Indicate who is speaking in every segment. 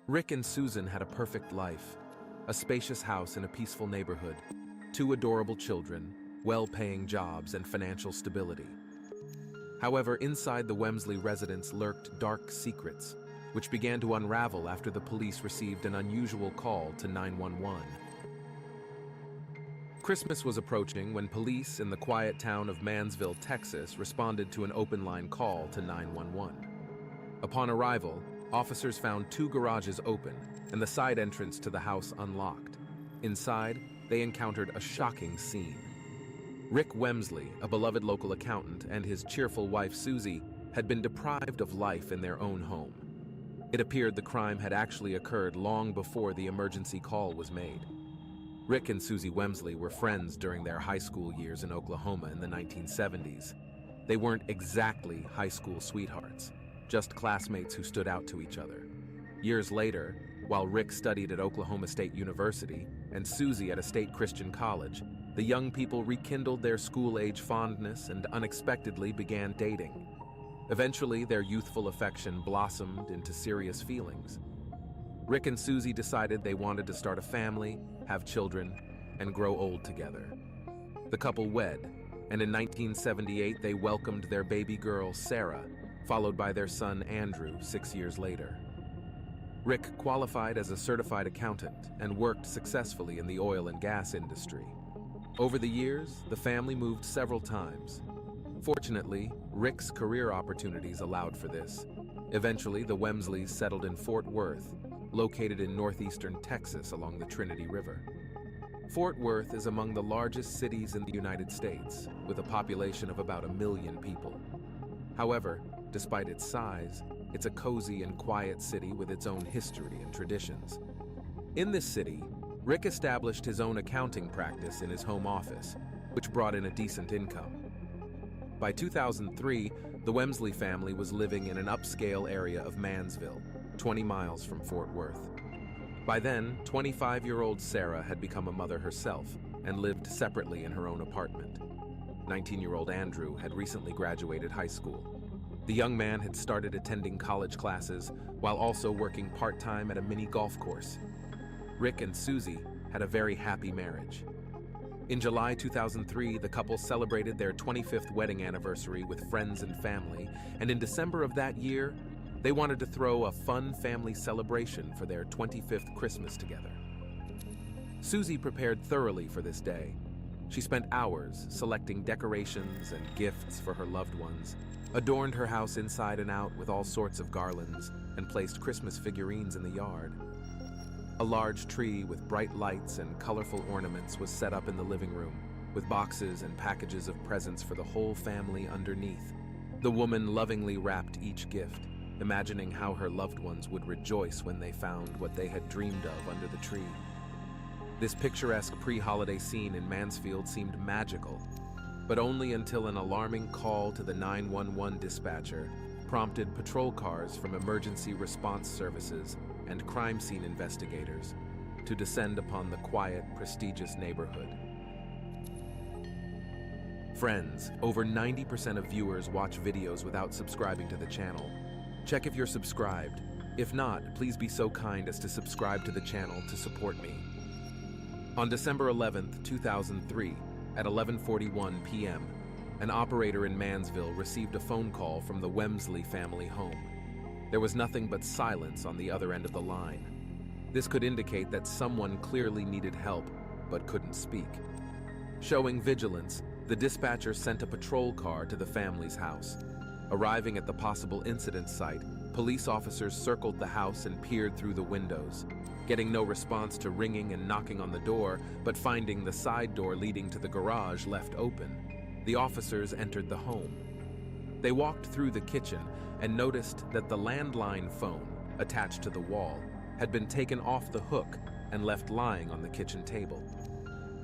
Speaker 1: Rick and Susan had a perfect life, a spacious house in a peaceful neighborhood, two adorable children, well-paying jobs, and financial stability. However, inside the Wamsley residence lurked dark secrets, which began to unravel after the police received an unusual call to 911. Christmas was approaching when police in the quiet town of Mansville, Texas, responded to an open-line call to 911. Upon arrival, officers found two garages open and the side entrance to the house unlocked. Inside, they encountered a shocking scene. Rick Wamsley, a beloved local accountant, and his cheerful wife Susie had been deprived of life in their own home. It appeared the crime had actually occurred long before the emergency call was made. Rick and Susie Wamsley were friends during their high school years in Oklahoma in the 1970s. They weren't exactly high school sweethearts, just classmates who stood out to each other. Years later, while Rick studied at Oklahoma State University and Susie at a state Christian college, the young people rekindled their school-age fondness and unexpectedly began dating. Eventually, their youthful affection blossomed into serious feelings. Rick and Susie decided they wanted to start a family, have children, and grow old together. The couple wed, and in 1978 they welcomed their baby girl, Sarah, followed by their son, Andrew, 6 years later. Rick qualified as a certified accountant and worked successfully in the oil and gas industry. Over the years, the family moved several times. Fortunately, Rick's career opportunities allowed for this. Eventually, the Wamsleys settled in Fort Worth, located in northeastern Texas along the Trinity River. Fort Worth is among the largest cities in the United States, with a population of about 1 million people. However, despite its size, it's a cozy and quiet city with its own history and traditions. In this city, Rick established his own accounting practice in his home office, which brought in a decent income. By 2003, the Wamsley family was living in an upscale area of Mansville, 20 miles from Fort Worth. By then, 25-year-old Sarah had become a mother herself and lived separately in her own apartment. 19-year-old Andrew had recently graduated high school. The young man had started attending college classes while also working part-time at a mini golf course. Rick and Susie had a very happy marriage. In July 2003, the couple celebrated their 25th wedding anniversary with friends and family, and in December of that year, they wanted to throw a fun family celebration for their 25th Christmas together. Susie prepared thoroughly for this day. She spent hours selecting decorations and gifts for her loved ones, adorned her house inside and out with all sorts of garlands, and placed Christmas figurines in the yard. A large tree with bright lights and colorful ornaments was set up in the living room, with boxes and packages of presents for the whole family underneath. The woman lovingly wrapped each gift, imagining how her loved ones would rejoice when they found what they had dreamed of under the tree. This picturesque pre-holiday scene in Mansfield seemed magical, but only until an alarming call to the 911 dispatcher prompted patrol cars from emergency response services and crime scene investigators to descend upon the quiet, prestigious neighborhood. Friends, over 90% of viewers watch videos without subscribing to the channel. Check if you're subscribed. If not, please be so kind as to subscribe to the channel to support me. On December 11th, 2003, at 11:41 p.m., an operator in Mansville received a phone call from the Wamsley family home. There was nothing but silence on the other end of the line. This could indicate that someone clearly needed help, but couldn't speak. Showing vigilance, the dispatcher sent a patrol car to the family's house. Arriving at the possible incident site, police officers circled the house and peered through the windows. Getting no response to ringing and knocking on the door, but finding the side door leading to the garage left open, the officers entered the home. They walked through the kitchen and noticed that the landline phone, attached to the wall, had been taken off the hook and left lying on the kitchen table.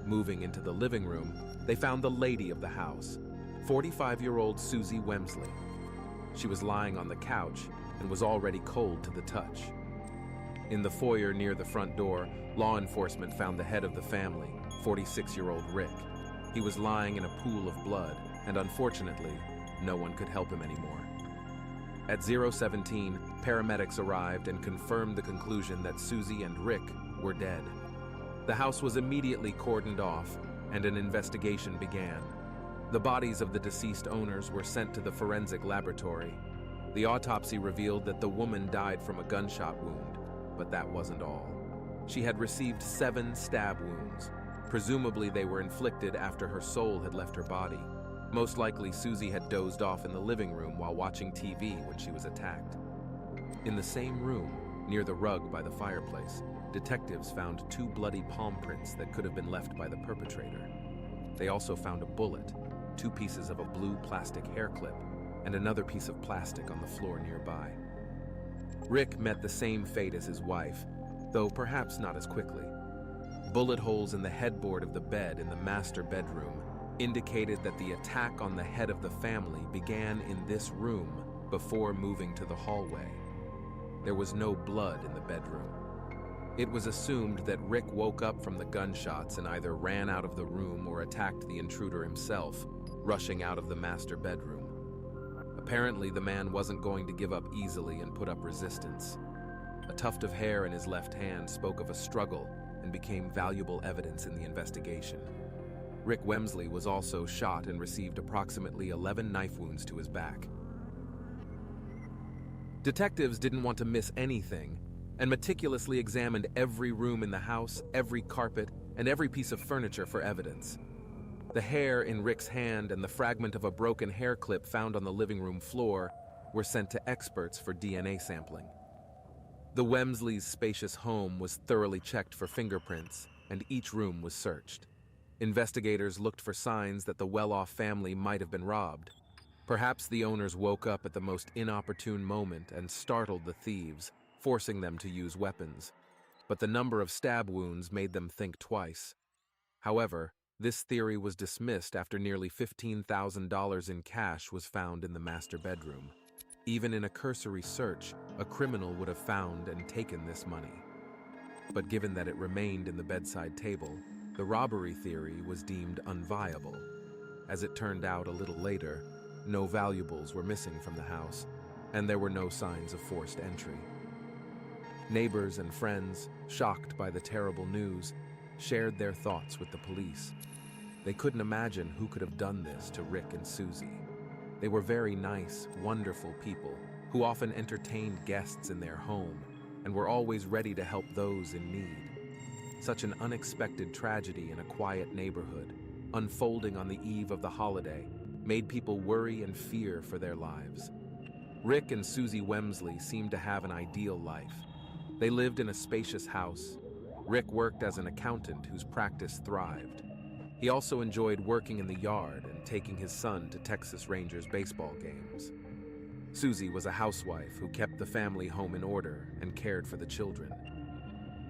Speaker 1: Moving into the living room, they found the lady of the house, 45-year-old Susie Wamsley. She was lying on the couch and was already cold to the touch. In the foyer near the front door, law enforcement found the head of the family, 46-year-old Rick. He was lying in a pool of blood, and unfortunately, no one could help him anymore. At 0:17, paramedics arrived and confirmed the conclusion that Susie and Rick were dead. The house was immediately cordoned off, and an investigation began. The bodies of the deceased owners were sent to the forensic laboratory. The autopsy revealed that the woman died from a gunshot wound, but that wasn't all. She had received 7 stab wounds. Presumably they were inflicted after her soul had left her body. Most likely Susie had dozed off in the living room while watching TV when she was attacked. In the same room, near the rug by the fireplace, detectives found 2 bloody palm prints that could have been left by the perpetrator. They also found a bullet, 2 pieces of a blue plastic hair clip, and another piece of plastic on the floor nearby. Rick met the same fate as his wife, though perhaps not as quickly. Bullet holes in the headboard of the bed in the master bedroom indicated that the attack on the head of the family began in this room before moving to the hallway. There was no blood in the bedroom. It was assumed that Rick woke up from the gunshots and either ran out of the room or attacked the intruder himself, rushing out of the master bedroom. Apparently, the man wasn't going to give up easily and put up resistance. A tuft of hair in his left hand spoke of a struggle and became valuable evidence in the investigation. Rick Wamsley was also shot and received approximately 11 knife wounds to his back. Detectives didn't want to miss anything and meticulously examined every room in the house, every carpet, and every piece of furniture for evidence. The hair in Rick's hand and the fragment of a broken hair clip found on the living room floor were sent to experts for DNA sampling. The Wamsleys' spacious home was thoroughly checked for fingerprints, and each room was searched. Investigators looked for signs that the well-off family might have been robbed. Perhaps the owners woke up at the most inopportune moment and startled the thieves, forcing them to use weapons. But the number of stab wounds made them think twice. However, this theory was dismissed after nearly $15,000 in cash was found in the master bedroom. Even in a cursory search, a criminal would have found and taken this money. But given that it remained in the bedside table, the robbery theory was deemed unviable. As it turned out a little later, no valuables were missing from the house, and there were no signs of forced entry. Neighbors and friends, shocked by the terrible news, shared their thoughts with the police. They couldn't imagine who could have done this to Rick and Susie. They were very nice, wonderful people who often entertained guests in their home and were always ready to help those in need. Such an unexpected tragedy in a quiet neighborhood, unfolding on the eve of the holiday, made people worry and fear for their lives. Rick and Susie Wamsley seemed to have an ideal life. They lived in a spacious house. Rick worked as an accountant whose practice thrived. He also enjoyed working in the yard and taking his son to Texas Rangers baseball games. Susie was a housewife who kept the family home in order and cared for the children.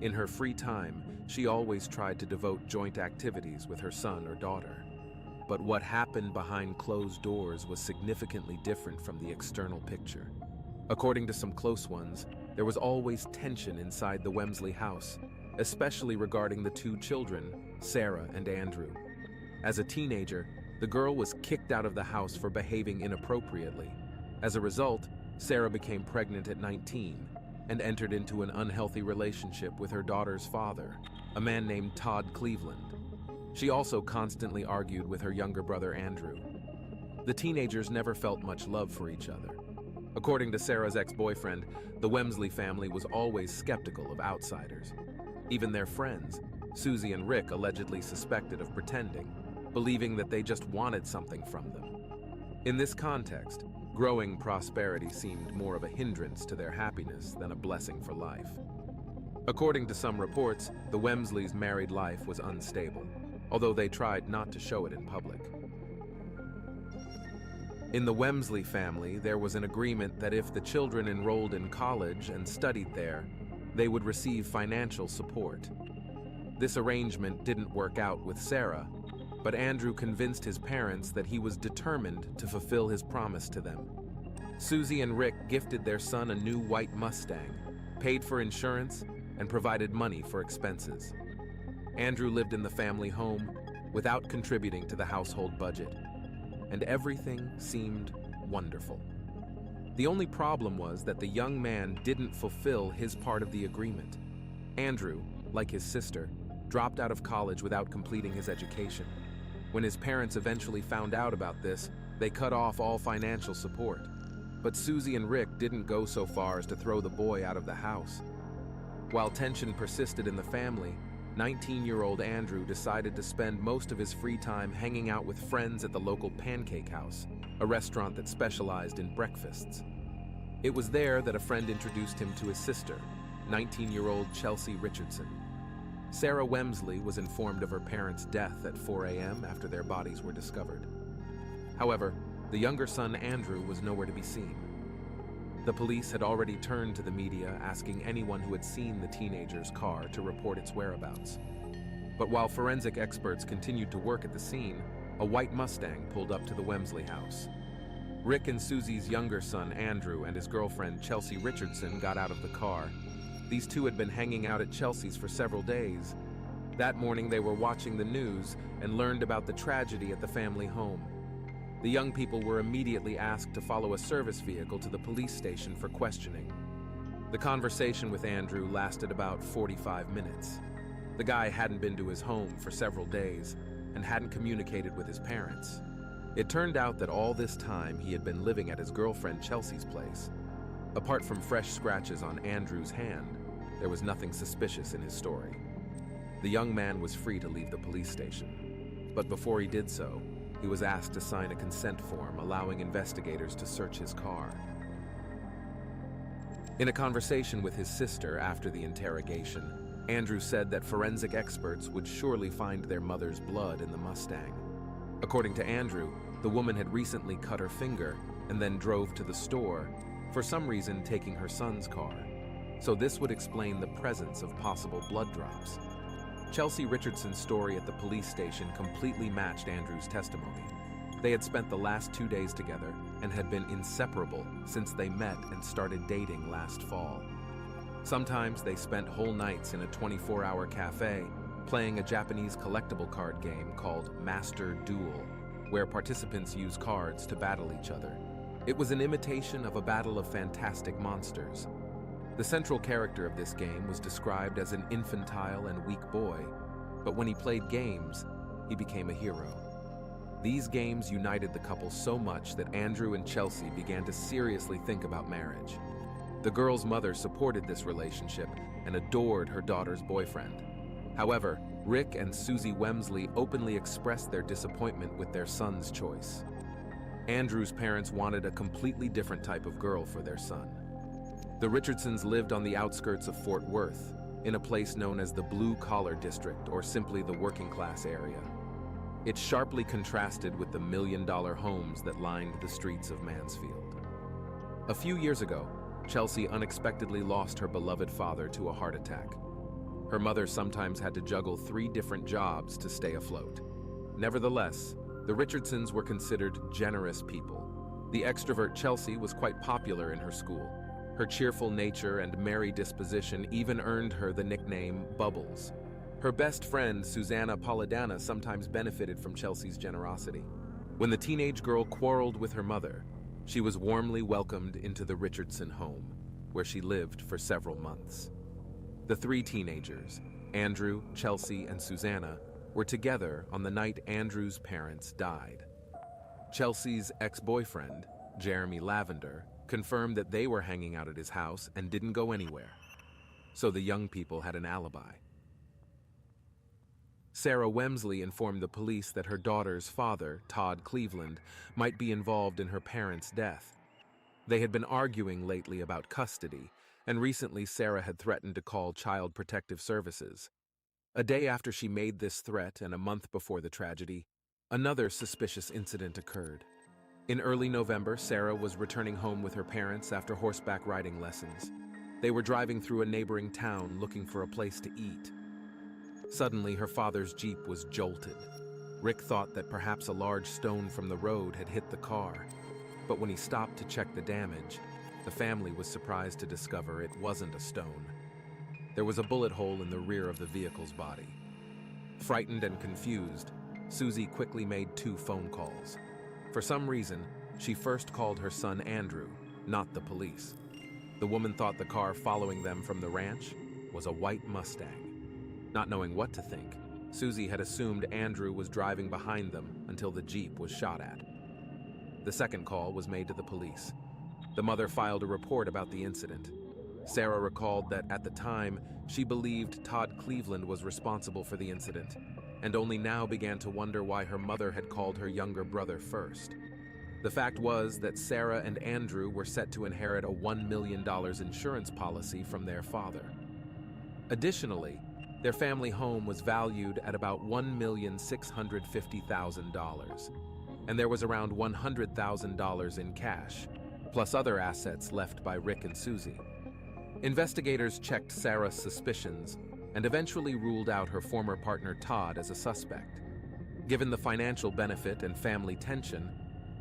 Speaker 1: In her free time, she always tried to devote joint activities with her son or daughter. But what happened behind closed doors was significantly different from the external picture. According to some close ones, there was always tension inside the Wamsley house, especially regarding the 2 children, Sarah and Andrew. As a teenager, the girl was kicked out of the house for behaving inappropriately. As a result, Sarah became pregnant at 19 and entered into an unhealthy relationship with her daughter's father, a man named Todd Cleveland. She also constantly argued with her younger brother Andrew. The teenagers never felt much love for each other. According to Sarah's ex-boyfriend, the Wamsley family was always skeptical of outsiders. Even their friends, Susie and Rick, allegedly suspected of pretending, believing that they just wanted something from them. In this context, growing prosperity seemed more of a hindrance to their happiness than a blessing for life. According to some reports, the Wamsleys' married life was unstable, although they tried not to show it in public. In the Wamsley family, there was an agreement that if the children enrolled in college and studied there, they would receive financial support. This arrangement didn't work out with Sarah, but Andrew convinced his parents that he was determined to fulfill his promise to them. Susie and Rick gifted their son a new white Mustang, paid for insurance, and provided money for expenses. Andrew lived in the family home without contributing to the household budget, and everything seemed wonderful. The only problem was that the young man didn't fulfill his part of the agreement. Andrew, like his sister, dropped out of college without completing his education. When his parents eventually found out about this, they cut off all financial support. But Susie and Rick didn't go so far as to throw the boy out of the house. While tension persisted in the family, 19-year-old Andrew decided to spend most of his free time hanging out with friends at the local Pancake House, a restaurant that specialized in breakfasts. It was there that a friend introduced him to his sister, 19-year-old Chelsea Richardson. Sarah Wamsley was informed of her parents' death at 4 a.m. after their bodies were discovered. However, the younger son Andrew was nowhere to be seen. The police had already turned to the media asking anyone who had seen the teenager's car to report its whereabouts. But while forensic experts continued to work at the scene, a white Mustang pulled up to the Wamsley house. Rick and Susie's younger son Andrew and his girlfriend Chelsea Richardson got out of the car. These two had been hanging out at Chelsea's for several days. That morning they were watching the news and learned about the tragedy at the family home. The young people were immediately asked to follow a service vehicle to the police station for questioning. The conversation with Andrew lasted about 45 minutes. The guy hadn't been to his home for several days and hadn't communicated with his parents. It turned out that all this time he had been living at his girlfriend Chelsea's place. Apart from fresh scratches on Andrew's hand, there was nothing suspicious in his story. The young man was free to leave the police station, but before he did so, he was asked to sign a consent form allowing investigators to search his car. In a conversation with his sister after the interrogation, Andrew said that forensic experts would surely find their mother's blood in the Mustang. According to Andrew, the woman had recently cut her finger and then drove to the store, for some reason taking her son's car. So this would explain the presence of possible blood drops. Chelsea Richardson's story at the police station completely matched Andrew's testimony. They had spent the last 2 days together and had been inseparable since they met and started dating last fall. Sometimes they spent whole nights in a 24-hour cafe playing a Japanese collectible card game called Master Duel, where participants use cards to battle each other. It was an imitation of a battle of fantastic monsters. The central character of this game was described as an infantile and weak boy, but when he played games, he became a hero. These games united the couple so much that Andrew and Chelsea began to seriously think about marriage. The girl's mother supported this relationship and adored her daughter's boyfriend. However, Rick and Susie Wamsley openly expressed their disappointment with their son's choice. Andrew's parents wanted a completely different type of girl for their son. The Richardsons lived on the outskirts of Fort Worth, in a place known as the Blue Collar District, or simply the working class area. It sharply contrasted with the million-dollar homes that lined the streets of Mansfield. A few years ago, Chelsea unexpectedly lost her beloved father to a heart attack. Her mother sometimes had to juggle 3 different jobs to stay afloat. Nevertheless, the Richardsons were considered generous people. The extrovert Chelsea was quite popular in her school. Her cheerful nature and merry disposition even earned her the nickname Bubbles. Her best friend, Susanna Polidana, sometimes benefited from Chelsea's generosity. When the teenage girl quarreled with her mother, she was warmly welcomed into the Richardson home, where she lived for several months. The 3 teenagers, Andrew, Chelsea, and Susanna, were together on the night Andrew's parents died. Chelsea's ex-boyfriend, Jeremy Lavender, confirmed that they were hanging out at his house and didn't go anywhere. So the young people had an alibi. Sarah Wamsley informed the police that her daughter's father, Todd Cleveland, might be involved in her parents' death. They had been arguing lately about custody, and recently Sarah had threatened to call Child Protective Services. A day after she made this threat and a month before the tragedy, another suspicious incident occurred. In early November, Sarah was returning home with her parents after horseback riding lessons. They were driving through a neighboring town looking for a place to eat. Suddenly, her father's Jeep was jolted. Rick thought that perhaps a large stone from the road had hit the car, but when he stopped to check the damage, the family was surprised to discover it wasn't a stone. There was a bullet hole in the rear of the vehicle's body. Frightened and confused, Susie quickly made 2 phone calls. For some reason, she first called her son Andrew, not the police. The woman thought the car following them from the ranch was a white Mustang. Not knowing what to think, Susie had assumed Andrew was driving behind them until the Jeep was shot at. The second call was made to the police. The mother filed a report about the incident. Sarah recalled that at the time, she believed Todd Cleveland was responsible for the incident, and only now began to wonder why her mother had called her younger brother first. The fact was that Sarah and Andrew were set to inherit a $1 million insurance policy from their father. Additionally, their family home was valued at about $1,650,000, and there was around $100,000 in cash, plus other assets left by Rick and Susie. Investigators checked Sarah's suspicions and eventually ruled out her former partner Todd as a suspect. Given the financial benefit and family tension,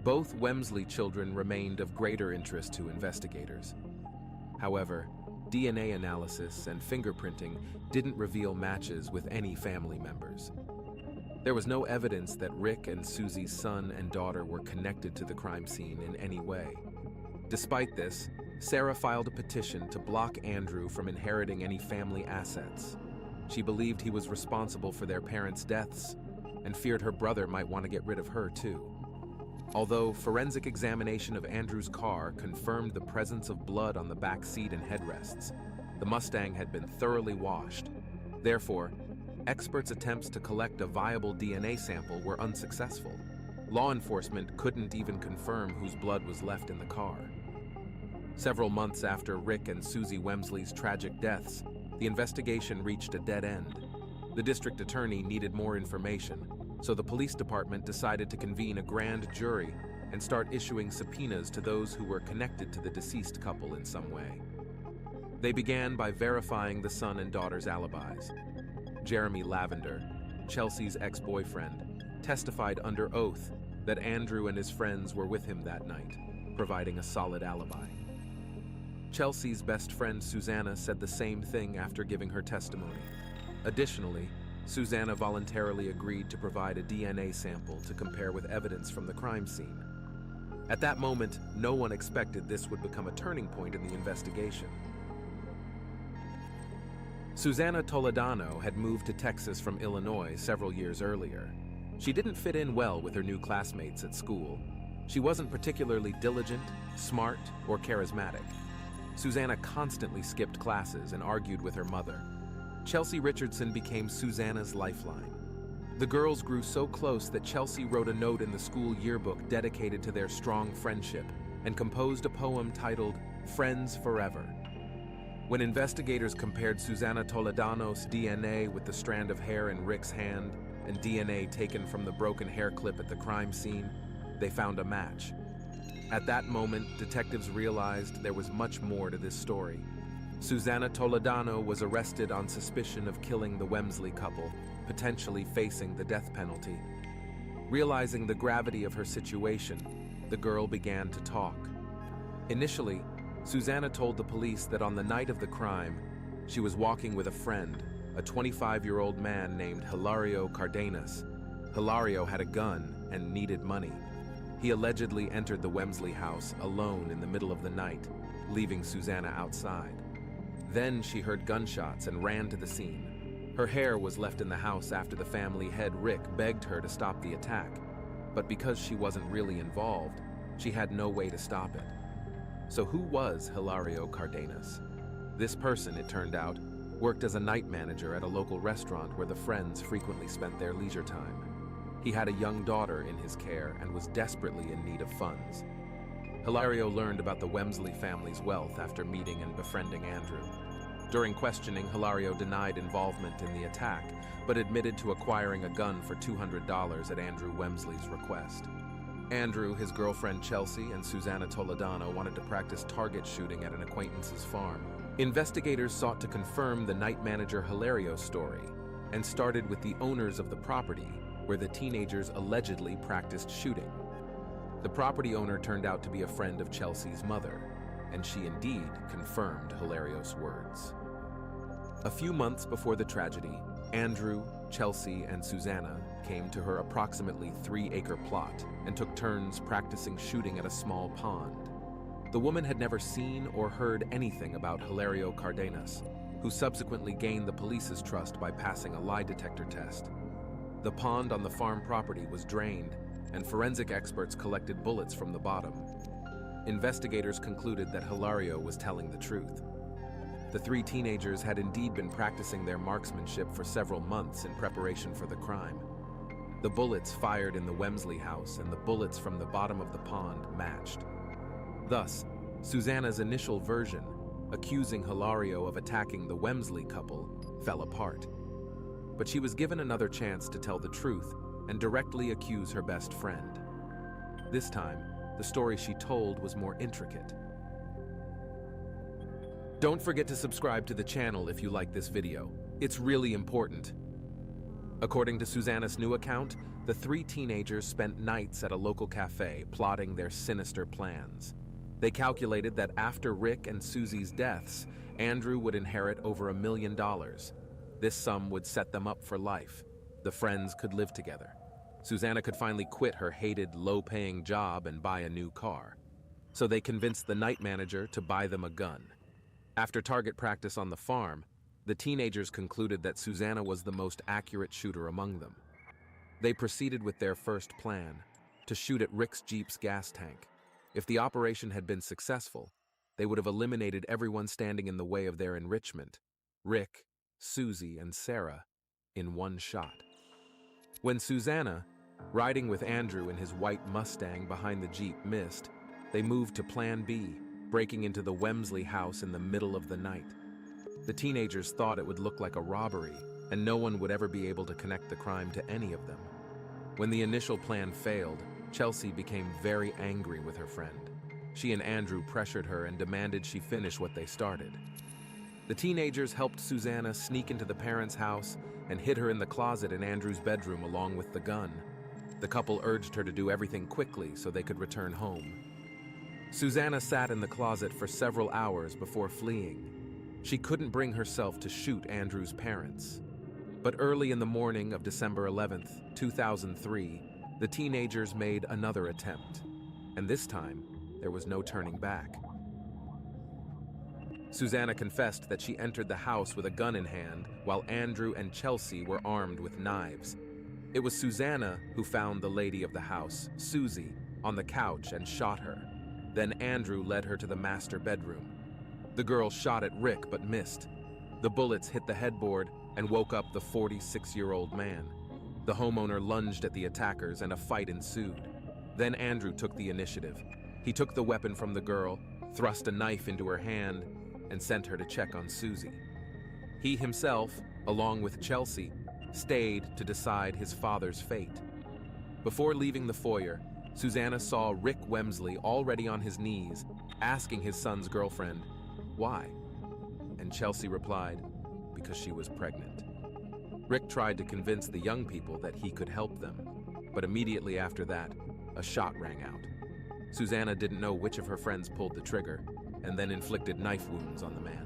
Speaker 1: both Wamsley children remained of greater interest to investigators. However, DNA analysis and fingerprinting didn't reveal matches with any family members. There was no evidence that Rick and Susie's son and daughter were connected to the crime scene in any way. Despite this, Sarah filed a petition to block Andrew from inheriting any family assets. She believed he was responsible for their parents' deaths and feared her brother might want to get rid of her too. Although forensic examination of Andrew's car confirmed the presence of blood on the back seat and headrests, the Mustang had been thoroughly washed. Therefore, experts' attempts to collect a viable DNA sample were unsuccessful. Law enforcement couldn't even confirm whose blood was left in the car. Several months after Rick and Susie Wamsley's tragic deaths, the investigation reached a dead end. The district attorney needed more information, so the police department decided to convene a grand jury and start issuing subpoenas to those who were connected to the deceased couple in some way. They began by verifying the son and daughter's alibis. Jeremy Lavender, Chelsea's ex-boyfriend, testified under oath that Andrew and his friends were with him that night, providing a solid alibi. Chelsea's best friend Susanna said the same thing after giving her testimony. Additionally, Susanna voluntarily agreed to provide a DNA sample to compare with evidence from the crime scene. At that moment, no one expected this would become a turning point in the investigation. Susanna Toledano had moved to Texas from Illinois several years earlier. She didn't fit in well with her new classmates at school. She wasn't particularly diligent, smart, or charismatic. Susanna constantly skipped classes and argued with her mother. Chelsea Richardson became Susanna's lifeline. The girls grew so close that Chelsea wrote a note in the school yearbook dedicated to their strong friendship and composed a poem titled "Friends Forever." When investigators compared Susanna Toledano's DNA with the strand of hair in Rick's hand and DNA taken from the broken hair clip at the crime scene, they found a match. At that moment, detectives realized there was much more to this story. Susanna Toledano was arrested on suspicion of killing the Wamsley couple, potentially facing the death penalty. Realizing the gravity of her situation, the girl began to talk. Initially, Susanna told the police that on the night of the crime, she was walking with a friend, a 25-year-old man named Hilario Cardenas. Hilario had a gun and needed money. He allegedly entered the Wamsley house alone in the middle of the night, leaving Susanna outside. Then she heard gunshots and ran to the scene. Her hair was left in the house after the family head Rick begged her to stop the attack, but because she wasn't really involved, she had no way to stop it. So who was Hilario Cardenas? This person, it turned out, worked as a night manager at a local restaurant where the friends frequently spent their leisure time. He had a young daughter in his care and was desperately in need of funds. Hilario learned about the Wamsley family's wealth after meeting and befriending Andrew. During questioning, Hilario denied involvement in the attack, but admitted to acquiring a gun for $200 at Andrew Wamsley's request. Andrew, his girlfriend Chelsea, and Susanna Toledano wanted to practice target shooting at an acquaintance's farm. Investigators sought to confirm the night manager Hilario's story and started with the owners of the property, where the teenagers allegedly practiced shooting. The property owner turned out to be a friend of Chelsea's mother, and she indeed confirmed Hilario's words. A few months before the tragedy, Andrew, Chelsea, and Susanna came to her approximately 3-acre plot and took turns practicing shooting at a small pond. The woman had never seen or heard anything about Hilario Cardenas, who subsequently gained the police's trust by passing a lie detector test. The pond on the farm property was drained, and forensic experts collected bullets from the bottom. Investigators concluded that Hilario was telling the truth. The three teenagers had indeed been practicing their marksmanship for several months in preparation for the crime. The bullets fired in the Wamsley house and the bullets from the bottom of the pond matched. Thus, Susanna's initial version, accusing Hilario of attacking the Wamsley couple, fell apart. But she was given another chance to tell the truth and directly accuse her best friend. This time, the story she told was more intricate. Don't forget to subscribe to the channel if you like this video. It's really important. According to Susanna's new account, the three teenagers spent nights at a local cafe plotting their sinister plans. They calculated that after Rick and Susie's deaths, Andrew would inherit over $1 million. This sum would set them up for life. The friends could live together. Susanna could finally quit her hated, low-paying job and buy a new car. So they convinced the night manager to buy them a gun. After target practice on the farm, the teenagers concluded that Susanna was the most accurate shooter among them. They proceeded with their first plan, to shoot at Rick's Jeep's gas tank. If the operation had been successful, they would have eliminated everyone standing in the way of their enrichment, Rick, Susie, and Sarah, in one shot. When Susanna, riding with Andrew in his white Mustang behind the Jeep, missed, they moved to Plan B, breaking into the Wamsley house in the middle of the night. The teenagers thought it would look like a robbery, and no one would ever be able to connect the crime to any of them. When the initial plan failed, Chelsea became very angry with her friend. She and Andrew pressured her and demanded she finish what they started. The teenagers helped Susanna sneak into the parents' house and hid her in the closet in Andrew's bedroom along with the gun. The couple urged her to do everything quickly so they could return home. Susanna sat in the closet for several hours before fleeing. She couldn't bring herself to shoot Andrew's parents. But early in the morning of December 11th, 2003, the teenagers made another attempt, and this time, there was no turning back. Susanna confessed that she entered the house with a gun in hand, while Andrew and Chelsea were armed with knives. It was Susanna who found the lady of the house, Susie, on the couch and shot her. Then Andrew led her to the master bedroom. The girl shot at Rick but missed. The bullets hit the headboard and woke up the 46-year-old man. The homeowner lunged at the attackers and a fight ensued. Then Andrew took the initiative. He took the weapon from the girl, thrust a knife into her hand, and sent her to check on Susie. He himself, along with Chelsea, stayed to decide his father's fate. Before leaving the foyer, Susanna saw Rick Wamsley already on his knees, asking his son's girlfriend, "Why?" And Chelsea replied, "Because she was pregnant." Rick tried to convince the young people that he could help them, but immediately after that, a shot rang out. Susanna didn't know which of her friends pulled the trigger, and then inflicted knife wounds on the man.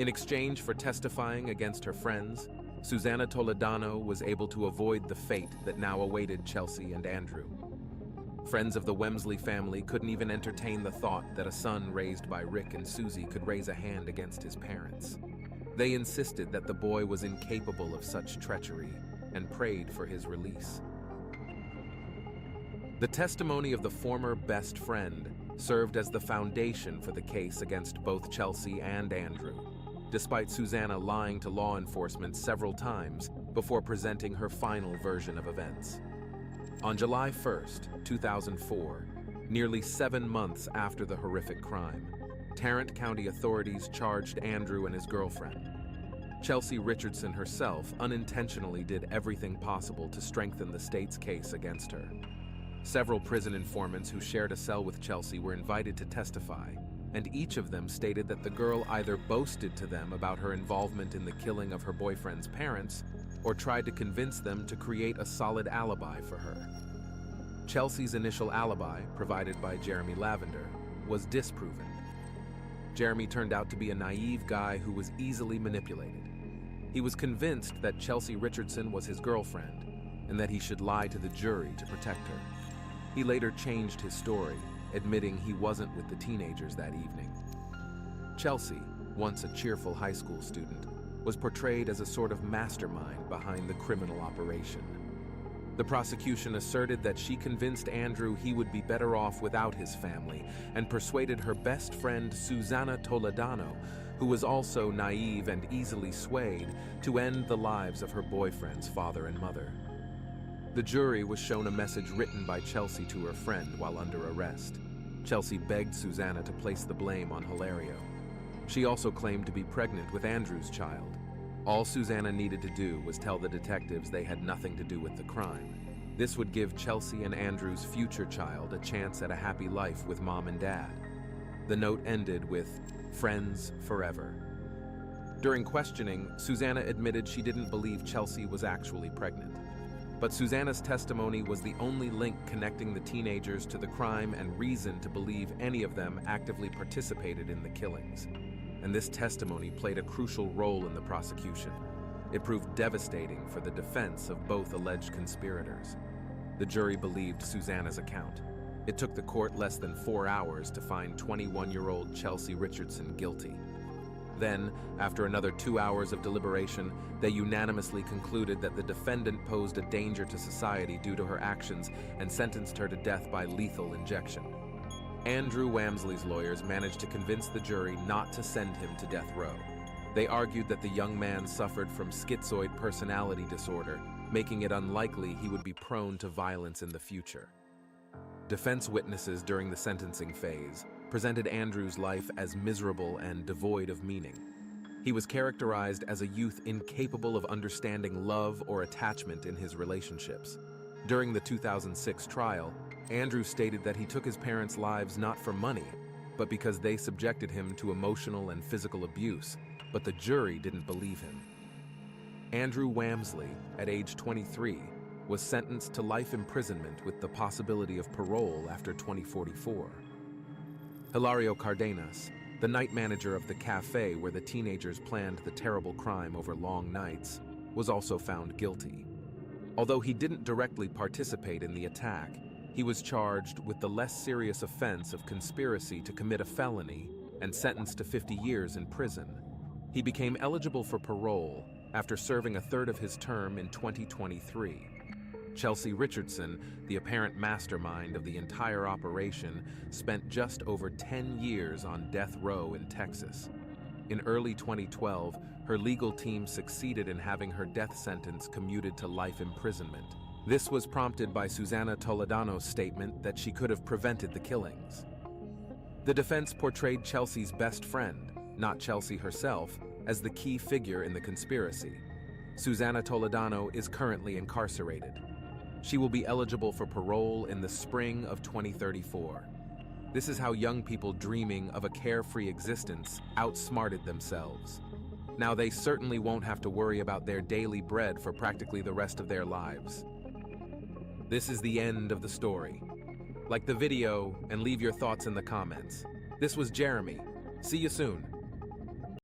Speaker 1: In exchange for testifying against her friends, Susanna Toledano was able to avoid the fate that now awaited Chelsea and Andrew. Friends of the Wamsley family couldn't even entertain the thought that a son raised by Rick and Susie could raise a hand against his parents. They insisted that the boy was incapable of such treachery and prayed for his release. The testimony of the former best friend served as the foundation for the case against both Chelsea and Andrew, despite Susanna lying to law enforcement several times before presenting her final version of events. On July 1st, 2004, nearly 7 months after the horrific crime, Tarrant County authorities charged Andrew and his girlfriend. Chelsea Richardson herself unintentionally did everything possible to strengthen the state's case against her. Several prison informants who shared a cell with Chelsea were invited to testify, and each of them stated that the girl either boasted to them about her involvement in the killing of her boyfriend's parents or tried to convince them to create a solid alibi for her. Chelsea's initial alibi, provided by Jeremy Lavender, was disproven. Jeremy turned out to be a naive guy who was easily manipulated. He was convinced that Chelsea Richardson was his girlfriend and that he should lie to the jury to protect her. He later changed his story, admitting he wasn't with the teenagers that evening. Chelsea, once a cheerful high school student, was portrayed as a sort of mastermind behind the criminal operation. The prosecution asserted that she convinced Andrew he would be better off without his family and persuaded her best friend Susanna Toledano, who was also naive and easily swayed, to end the lives of her boyfriend's father and mother. The jury was shown a message written by Chelsea to her friend while under arrest. Chelsea begged Susanna to place the blame on Hilario. She also claimed to be pregnant with Andrew's child. All Susanna needed to do was tell the detectives they had nothing to do with the crime. This would give Chelsea and Andrew's future child a chance at a happy life with mom and dad. The note ended with, "Friends forever." During questioning, Susanna admitted she didn't believe Chelsea was actually pregnant. But Susanna's testimony was the only link connecting the teenagers to the crime and reason to believe any of them actively participated in the killings. And this testimony played a crucial role in the prosecution. It proved devastating for the defense of both alleged conspirators. The jury believed Susanna's account. It took the court less than 4 hours to find 21-year-old Chelsea Richardson guilty. Then, after another 2 hours of deliberation, they unanimously concluded that the defendant posed a danger to society due to her actions and sentenced her to death by lethal injection. Andrew Wamsley's lawyers managed to convince the jury not to send him to death row. They argued that the young man suffered from schizoid personality disorder, making it unlikely he would be prone to violence in the future. Defense witnesses during the sentencing phase presented Andrew's life as miserable and devoid of meaning. He was characterized as a youth incapable of understanding love or attachment in his relationships. During the 2006 trial, Andrew stated that he took his parents' lives not for money, but because they subjected him to emotional and physical abuse, but the jury didn't believe him. Andrew Wamsley, at age 23, was sentenced to life imprisonment with the possibility of parole after 2044. Hilario Cardenas, the night manager of the cafe where the teenagers planned the terrible crime over long nights, was also found guilty. Although he didn't directly participate in the attack, he was charged with the less serious offense of conspiracy to commit a felony and sentenced to 50 years in prison. He became eligible for parole after serving a third of his term in 2023. Chelsea Richardson, the apparent mastermind of the entire operation, spent just over 10 years on death row in Texas. In early 2012, her legal team succeeded in having her death sentence commuted to life imprisonment. This was prompted by Susanna Toledano's statement that she could have prevented the killings. The defense portrayed Chelsea's best friend, not Chelsea herself, as the key figure in the conspiracy. Susanna Toledano is currently incarcerated. She will be eligible for parole in the spring of 2034. This is how young people dreaming of a carefree existence outsmarted themselves. Now they certainly won't have to worry about their daily bread for practically the rest of their lives. This is the end of the story. Like the video and leave your thoughts in the comments. This was Jeremy. See you soon.